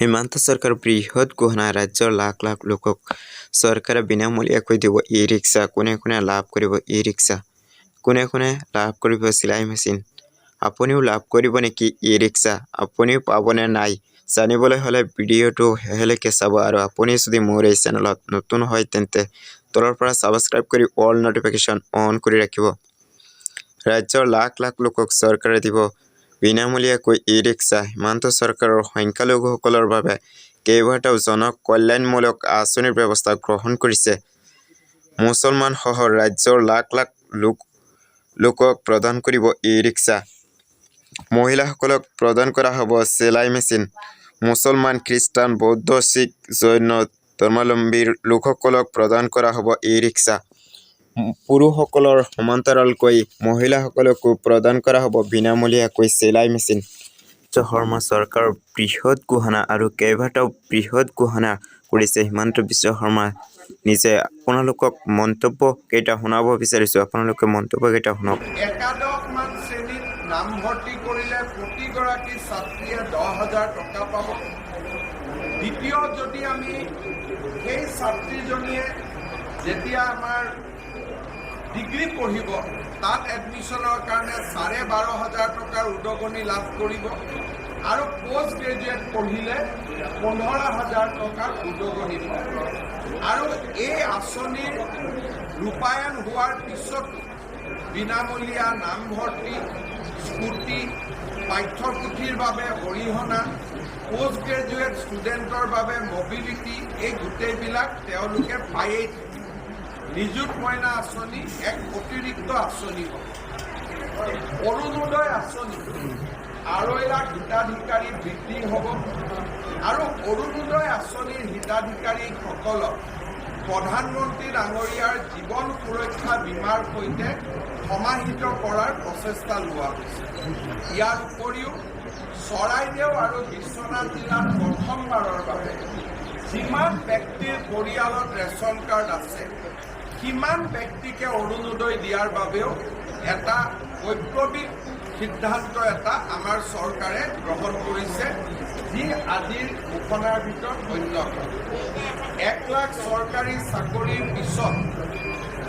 হিমন্ত চৰকাৰৰ বৃহৎ ঘোষণা ৰাজ্যৰ লাখ লাখ লোকক চৰকাৰে বিনামূলীয়াকৈ দিব ই-ৰিক্সা। কোনে কোনে লাভ কৰিব ই-ৰিক্সা? কোনে কোনে লাভ কৰিব চিলাই মেচিন? আপুনিও লাভ কৰিব নেকি ই-ৰিক্সা? আপুনিও পাবনে নাই? জানিবলৈ হ'লে ভিডিঅ'টো শেষলৈকে চাব আৰু আপুনি যদি মোৰ এই চেনেলত নতুন হয় তেন্তে তলৰ পৰা ছাবস্ক্ৰাইব কৰি অল নটিফিকেশ্যন অন কৰি ৰাখিব। ৰাজ্যৰ লাখ লাখ লোকক চৰকাৰে দিব বিনামূলীয়াকৈ ই-ৰিক্সা। হিমন্ত চৰকাৰৰ সংখ্যালঘুসকলৰ বাবে কেইবাটাও জনকল্যাণমূলক আঁচনিৰ ব্যৱস্থা গ্ৰহণ কৰিছে। মুছলমানসহ ৰাজ্যৰ লাখ লাখ লোকক প্ৰদান কৰিব ই-ৰিক্সা। মহিলাসকলক প্ৰদান কৰা হ'ব চিলাই মেচিন। মুছলমান, খ্ৰীষ্টান, বৌদ্ধ, শিখ, জৈন ধৰ্মাৱলম্বী লোকসকলক প্ৰদান কৰা হ'ব ই-ৰিক্সা। পুৰুষসকলৰ সমান্তৰালকৈ মহিলাসকলকো প্ৰদান কৰা হ'ব বিনামূলীয়াকৈ চিলাই মেচিন। শৰ্মা চৰকাৰৰ বৃহৎ ঘোষণা আৰু কেইবাটাও বৃহৎ ঘোষণা কৰিছে হিমন্ত বিশ্ব শৰ্মা নিজে। আপোনালোকক মন্তব্য কেইটা শুনাব বিচাৰিছো, আপোনালোকে মন্তব্য কেইটা শুনক। একাদশ মান শ্ৰেণীত নামভৰ্তি কৰিলে প্ৰতিগৰাকী ছাত্ৰীয়ে 10,000 টকা পাব। দ্বিতীয়, যদি আমি সেই ছাত্ৰীজনীয়ে যেতিয়া আমাৰ ডিগ্ৰী পঢ়িব তাত এডমিশ্যনৰ কাৰণে 12,500 টকাৰ উদগনি লাভ কৰিব আৰু পষ্ট গ্ৰেজুৱেট পঢ়িলে 15,000 টকাৰ উদগনি পাব। আৰু এই আঁচনিৰ ৰূপায়ণ হোৱাৰ পিছত বিনামূলীয়া নামভৰ্তি, স্কুটি, পাঠ্যপুথিৰ বাবে অৰিহণা, পষ্ট গ্ৰেজুৱেট ষ্টুডেণ্টৰ বাবে মবিলিটি, এই গোটেইবিলাক তেওঁলোকে পায়েই থাকে। নিযুত মইনা আঁচনি এক অতিৰিক্ত আঁচনি হ'ব। অৰুণোদয় আঁচনি 2.5 লাখ হিতাধিকাৰী বৃদ্ধি হ'ব আৰু অৰুণোদয় আঁচনিৰ হিতাধিকাৰীসকলক প্ৰধানমন্ত্ৰী ডাঙৰীয়াৰ জীৱন সুৰক্ষা বীমাৰ সৈতে সমাহিত কৰাৰ প্ৰচেষ্টা লোৱা হৈছে। ইয়াৰ উপৰিও চৰাইদেউ আৰু বিশ্বনাথ জিলাত প্ৰথমবাৰৰ বাবে যিমান ব্যক্তিৰ পৰিয়ালত ৰেচন কাৰ্ড আছে সিমান ব্যক্তিকে অৰুণোদয় দিয়াৰ বাবেও এটা বৈপ্লৱিক সিদ্ধান্ত এটা আমাৰ চৰকাৰে গ্ৰহণ কৰিছে, যি আজিৰ ঘোষণাৰ ভিতৰত অন্যতম। 1 লাখ চৰকাৰী চাকৰিৰ পিছত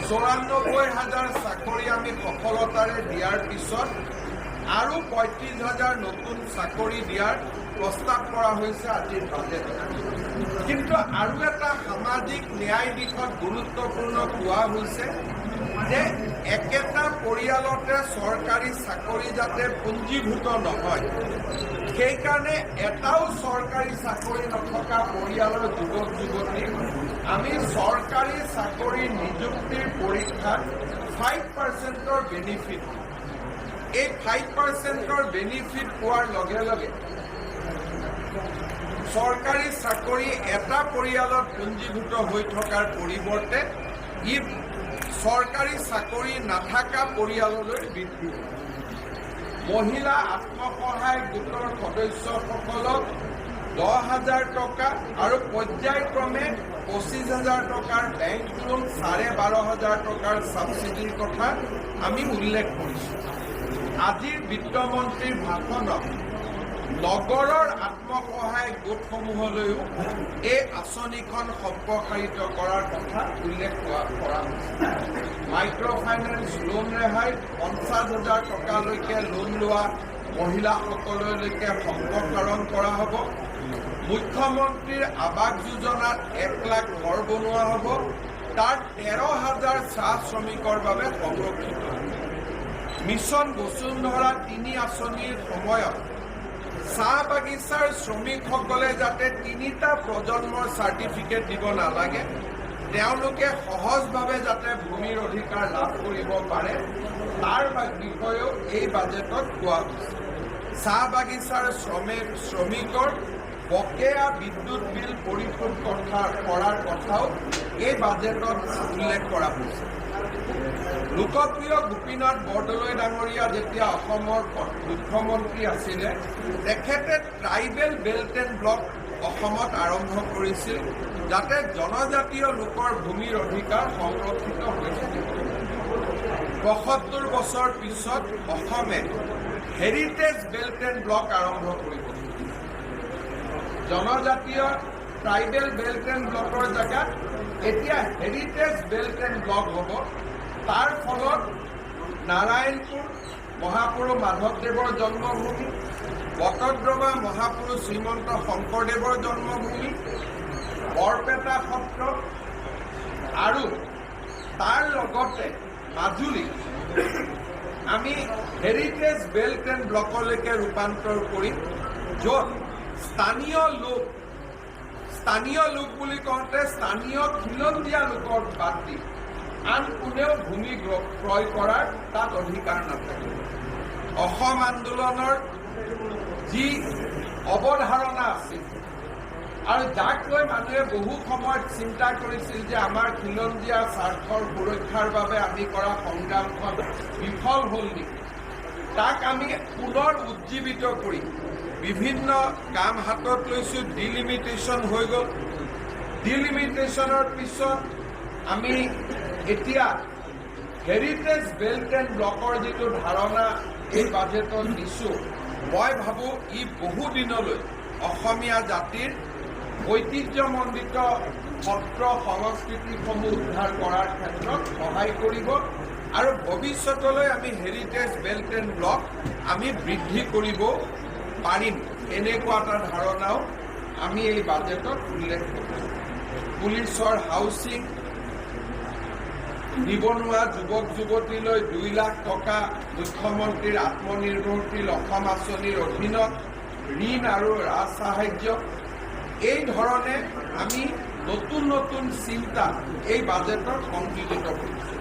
94,000 চাকৰি আমি সফলতাৰে দিয়াৰ পিছত আৰু 35,000 নতুন চাকৰি দিয়াৰ প্ৰস্তাৱ কৰা হৈছে আজিৰ বাজেটত। কিন্তু আৰু এটা সামাজিক ন্যায় দিশত গুৰুত্বপূৰ্ণ কোৱা হৈছে যে একেটা পৰিয়ালতে চৰকাৰী চাকৰি যাতে পুঞ্জীভূত নহয়, সেইকাৰণে এটাও চৰকাৰী চাকৰি নথকা পৰিয়ালৰ যুৱক যুৱতীক আমি চৰকাৰী চাকৰি নিযুক্তিৰ পৰীক্ষাত 5%ৰ বেনিফিট, এই 5%ৰ বেনিফিট পোৱাৰ লগে লগে চৰকাৰী চাকৰি এটা পৰিয়ালত পুঞ্জীভূত হৈ থকাৰ পৰিৱৰ্তে ই চৰকাৰী চাকৰি নাথাকা পৰিয়াললৈ বৃদ্ধি হ'ব। মহিলা আত্মসহায়ক গোটৰ সদস্যসকলক 10,000 টকা আৰু পৰ্যায়ক্ৰমে 25,000 টকাৰ বেংক লোন, 12,500 টকাৰ ছাবচিডিৰ কথা আমি উল্লেখ কৰিছোঁ। আজিৰ বিত্তমন্ত্ৰীৰ ভাষণত নগৰৰ আত্মসহায়ক গোটসমূহলৈও এই আঁচনিখন সম্প্ৰসাৰিত কৰাৰ কথা উল্লেখ কৰা হৈছে। মাইক্ৰ' ফাইনেন্স লোন ৰেহাই 50,000 টকালৈকে লোন লোৱা মহিলাসকললৈকে সম্প্ৰসাৰণ কৰা হ'ব। মুখ্যমন্ত্ৰীৰ আৱাস যোজনাত 1 লাখ ঘৰ বনোৱা হ'ব, তাত 13,000 চাহ শ্ৰমিকৰ বাবে সংৰক্ষিত হ'ব। মিছন বসুন্ধৰা 3 আঁচনিৰ সময়ত চাহ বাগিচাৰ শ্ৰমিকসকলে যাতে 3টা প্ৰজন্মৰ চাৰ্টিফিকেট দিব নালাগে, তেওঁলোকে সহজভাৱে যাতে ভূমিৰ অধিকাৰ লাভ কৰিব পাৰে, তাৰ বিষয়েও এই বাজেটত কোৱা হৈছে। চাহ বাগিচাৰ শ্ৰমিকৰ বকেয়া বিদ্যুৎ বিল পৰিশোধ কৰাৰ কথাও এই বাজেটত উল্লেখ কৰা হৈছে। লোকপ্ৰিয় গোপীনাথ বৰদলৈ ডাঙৰীয়া যেতিয়া অসমৰ মুখ্যমন্ত্ৰী আছিলে, তেখেতে ট্ৰাইবেল বেল্ট এণ্ড ব্লক অসমত আৰম্ভ কৰিছিল, যাতে জনজাতীয় লোকৰ ভূমিৰ অধিকাৰ সংৰক্ষিত হৈ থাকে। ৭৫ বছৰ পিছত অসমে হেৰিটেজ বেল্ট এণ্ড ব্লক আৰম্ভ কৰিব। জনজাতীয় ট্ৰাইবেল বেল্ট এণ্ড ব্লকৰ জেগাত এতিয়া হেৰিটেজ বেল্ট এণ্ড ব্লক হ'ব। তাৰ ফলত নাৰায়ণপুৰ মহাপুৰুষ মাধৱদেৱৰ জন্মভূমি, বটদ্ৰৱা মহাপুৰুষ শ্ৰীমন্ত শংকৰদেৱৰ জন্মভূমি, বৰপেটা সত্ৰ আৰু তাৰ লগতে মাজুলী আমি হেৰিটেজ বেল্ট এণ্ড ব্লকলৈকে ৰূপান্তৰ কৰিম, য'ত স্থানীয় লোক বুলি কওঁতে স্থানীয় খিলঞ্জীয়া লোকৰ বাদ দি আন কোনেও ভূমি ক্ৰয় কৰাৰ তাত অধিকাৰ নাথাকিব। অসম আন্দোলনৰ যি অৱধাৰণা আছিল আৰু যাক লৈ মানুহে বহু সময়ত চিন্তা কৰিছিল যে আমাৰ খিলঞ্জীয়া স্বাৰ্থৰ সুৰক্ষাৰ বাবে আমি কৰা সংগ্ৰামখন বিফল হ'ল নেকি, তাক আমি পুনৰ উজ্জীৱিত কৰি বিভিন্ন কাম হাতত লৈছোঁ। ডিলিমিটেশ্যন হৈ গ'ল। ডিলিমিটেশ্যনৰ পিছত আমি এতিয়া হেৰিটেজ বেল্ট এণ্ড ব্লকৰ যিটো ধাৰণা এই বাজেটত দিছোঁ, মই ভাবোঁ ই বহুদিনলৈ অসমীয়া জাতিৰ ঐতিহ্যমণ্ডিত সত্ৰ সংস্কৃতিসমূহ উদ্ধাৰ কৰাৰ ক্ষেত্ৰত সহায় কৰিব আৰু ভৱিষ্যতলৈ আমি হেৰিটেজ বেল্ট এণ্ড ব্লক আমি বৃদ্ধি কৰিব পাৰিম, এনেকুৱা এটা ধাৰণাও আমি এই বাজেটত উল্লেখ কৰিছোঁ। পুলিচৰ হাউচিং, নিবনুৱা যুৱক যুৱতীলৈ 2 লাখ টকা মুখ্যমন্ত্ৰীৰ আত্মনিৰ্ভৰশীল অসম আঁচনিৰ অধীনত ঋণ আৰু ৰাজ সাহায্য, এই ধৰণে আমি নতুন নতুন চিন্তা এই বাজেটত সংযোজিত কৰিছোঁ।